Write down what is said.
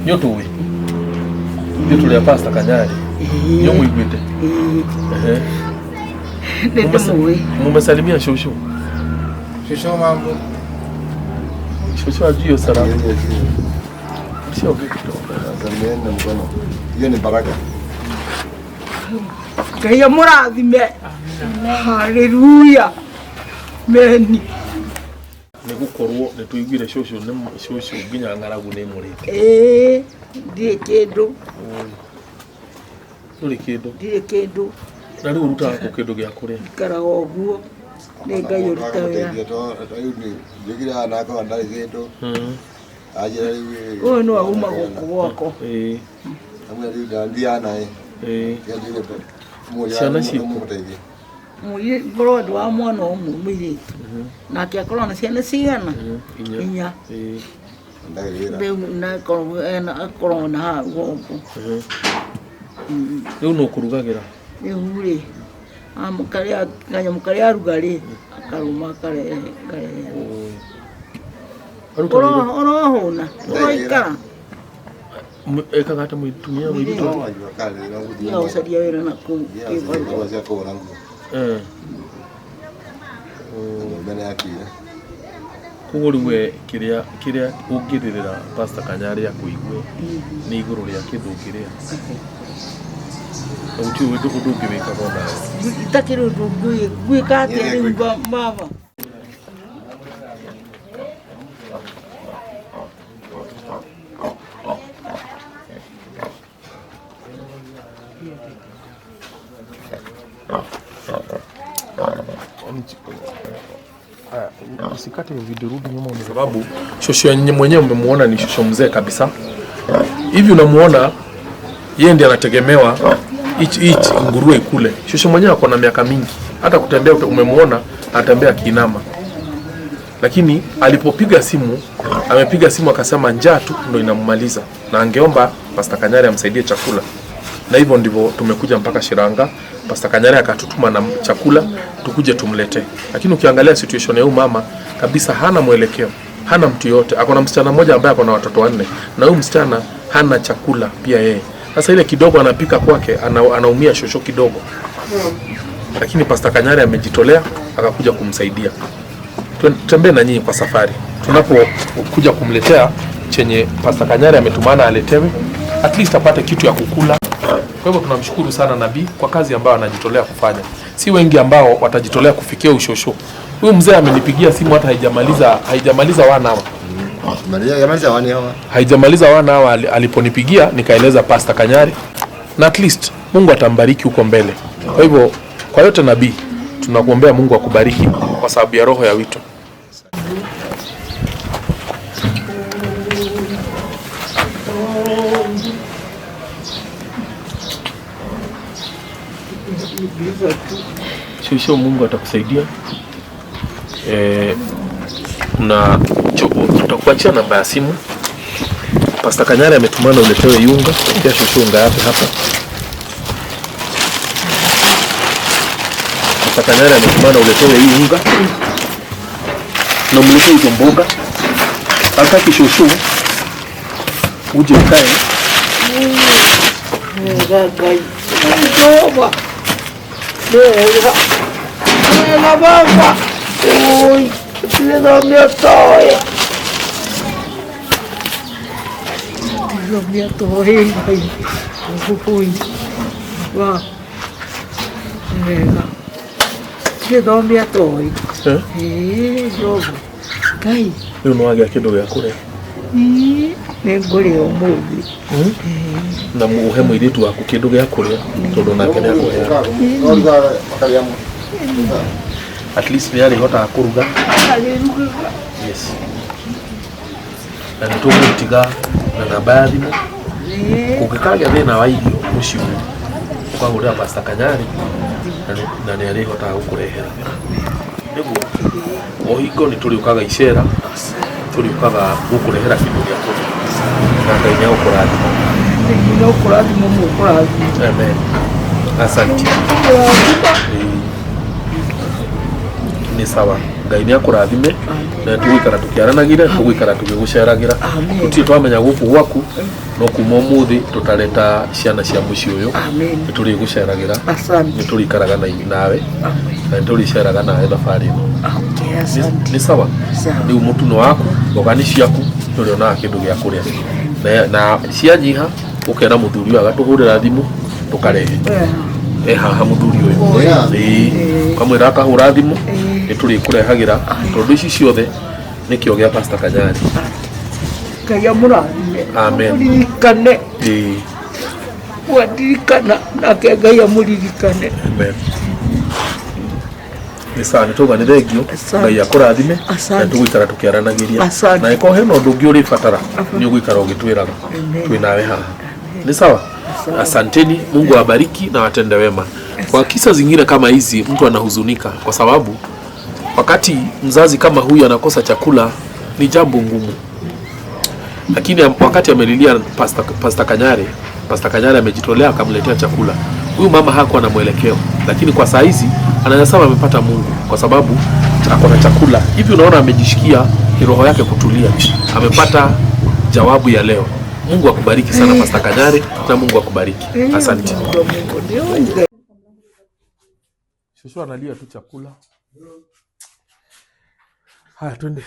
Nyoto ya pasta Kanyari. Nyomo igwete. Mumesalimia shosho. Shosho mambo. Shosho ajio salamu. Sio vipi tu. Salimiana mkono. Hiyo ni baraka. Kaya murathime. Haleluya. Meni. Nigukorwo nituigwire shosho nginya ngaragu ne murite. Ndire kindu. Uri kindu. Ndire kindu. Na riu ruta ko kindu gya kuria. Karaga oguo. Ni Ngai uruta wira. Ngigira nako ndari kindu. Ajira riu. Uyu no aguma guku gwako. Amwe riu ndandia nae. Ciana ciku. Muyi bro ndo wa mwana omwe mwiritu. Na kia korona ciana cigana. Inya. Ndeu na korona ha goko. Riu no kurugagira. Riu ri amukaria kanyamukaria rugari akaruma kare. Oro hona. Oika. Eka gata mwitumia witu. Ya usadia wera na ku. Mbele yake. Kugurimwe kiria ungirira pasta Kanyari akuigwe ni iguru ria kithukiria. Uti wetu kudugibika bona. Itakiro nduguye gwikate ri baba. Usikate video rudi nyuma kwa sababu shosho mwenyewe umemuona ni shosho mzee kabisa. Hivi unamuona yeye ndiye anategemewa hichi nguruwe ikule. Shosho mwenyewe ako na miaka mingi. Hata kutembea umemuona atembea kinama. Lakini alipopiga simu, amepiga simu akasema njaa tu ndio inammaliza. Na angeomba Pastor Kanyari amsaidie chakula. Na hivyo ndivyo tumekuja mpaka Shiranga. Pastor Kanyari akatutuma na chakula tukuje tumlete. Lakini ukiangalia situation ya huyu mama kabisa hana mwelekeo, hana mtu yote. Ako na msichana mmoja ambaye ako na watoto 4 na huyu msichana hana chakula pia yeye. Sasa ile kidogo anapika kwake anaumia shosho kidogo. Lakini Pastor Kanyari amejitolea akakuja kumsaidia. Tutembee na nyinyi kwa safari. Tunapokuja kumletea chenye Pastor Kanyari ametumana aletewe, at least apate kitu ya kukula. Kwa hivyo tunamshukuru sana nabii kwa kazi ambayo anajitolea kufanya. Si wengi ambao watajitolea kufikia ushosho. Huyu mzee amenipigia simu hata haijamaliza 1 hour. Haijamaliza 1 hour aliponipigia nikaeleza Pastor Kanyari na at least Mungu atambariki huko mbele. Kwa hivyo kwa yote nabii tunakuombea Mungu akubariki kwa sababu ya roho ya wito. Shosho Mungu atakusaidia. Na tutakuachia namba ya simu. Pastor Kanyari ametumana uletewe yunga. Pia shosho unga yake hapa. Pastor Kanyari ametumana uletewe hii yunga. Na mletee hizo mboga. Hataki shosho uje ukae. Baba. Oi, tira minha toia. Tira minha toia, vai. Oi. Vá. Nega. Tira minha toia. Jogo. Cai. Eu não acho que do ya kule. Nengole omubi. Na muhe mwiretu wako kindu gya kuria tondu nake ni akoya. At least yari hota kuruga. Yes. Na tumutiga na nabadi mo. Kukikaga thina wa irio muciu. Kwa hura Pastor Kanyari na ni ari hota gukurehera. Niguo ohingo ni turiukaga icera. Turiukaga gukurehera kindu gya kuria. Na Ngai ni ukurathima. Ni ukurathima mu ukurathima. Amen. Asante. Ni sawa. Ngai ni akurathime na tugikara tukiaranagire tugikara tugiguceragira tutie twamenya guku gwaku no kuma umuthi tutareta ciana cia muci uyu turi guceragira ni turi karaga nawe na turi ceraga nawe thabari no ni sawa ni umutuno waku ogani ciaku turi ona kindu gia kuria na cianyiha ukera muthuri agatuhurira thimu tukarehe haha muthuri uyu kamwira akahura thimu ni turi kurehagira tondu ici ciothe ni kio gia Pastor Kanyari. Ngai amurathime. Amen. Muririkane. Wadirikana nake Ngai amuririkane. Amen. Ni sawa ni toga ni thengio Ngai akurathime na tugikara tukiaranagiria na iko heno ndungi uri fatara ni ugikara ugitwiraga twinawe haha. Ni sawa? Asanteni, Mungu awabariki na watende wema. Kwa kisa zingine kama hizi mtu anahuzunika kwa sababu wakati mzazi kama huyu anakosa chakula ni jambo ngumu. Lakini wakati amelilia Pastor Kanyari amejitolea akamletea chakula. Huyu mama hakuwa na mwelekeo, lakini kwa saa hizi anasema amepata Mungu kwa sababu akona chakula. Hivi unaona amejishikia roho yake kutulia. Amepata jawabu ya leo. Mungu akubariki sana Pastor Kanyari na Mungu akubariki. Asante. Shosho analia tu chakula. Haya twende.